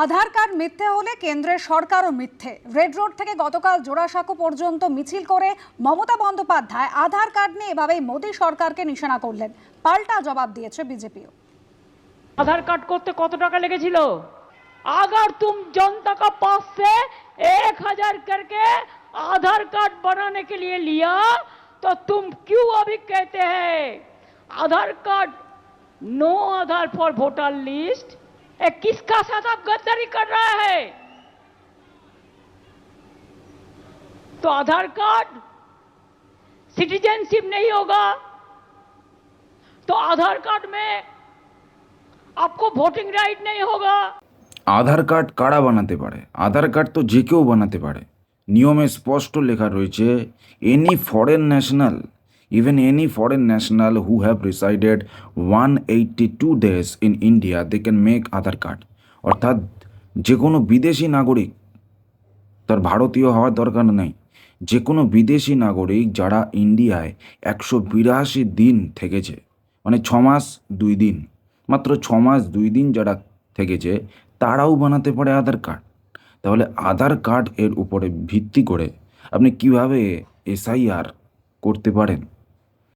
আধার card মিথ্যে হলে কেন্দ্রের সরকারও মিথ্যে। রেড রোড থেকে গতকাল জোড়াসাঁকো পর্যন্ত মিছিল করে মমতা বন্দ্যোপাধ্যায় আধার কার্ড নিয়ে এভাবেই মোদী সরকারকে নিশানা করলেন। পাল্টা জবাব দিয়েছে বিজেপিও। आधार कार्ड করতে কত টাকা লেগেছিল? अगर तुम जनता का पास से 1000 करके आधार कार्ड बनाने के लिए लिया तो तुम क्यों अभी कहते हैं Aadhaar card no Aadhaar for voter list? किसका साथ आप गद्दारी कर रहा है? तो आधार कार्ड सिटीजनशिप नहीं होगा तो आधार कार्ड में आपको वोटिंग राइट नहीं होगा। আধার কার্ড কারা বানাতে পারে? আধার কার্ড তো যে কেউ বানাতে পারে। নিয়মে স্পষ্ট লেখা রয়েছে any foreign national, even any foreign national who have resided 182 days in India they can make Aadhaar card. অর্থাৎ যে কোনো বিদেশি নাগরিক, তার ভারতীয় হওয়ার দরকার নেই, যে কোনো বিদেশি নাগরিক যারা ইন্ডিয়ায় 182 দিন থেকেছে, মানে 6 মাস 2 দিন, মাত্র 6 মাস 2 দিন যারা থেকেছে তারাও বানাতে পারে আধার কার্ড। তাহলে আধার কার্ড এর উপরে ভিত্তি করে আপনি কিভাবে এসআইআর করতে পারেন?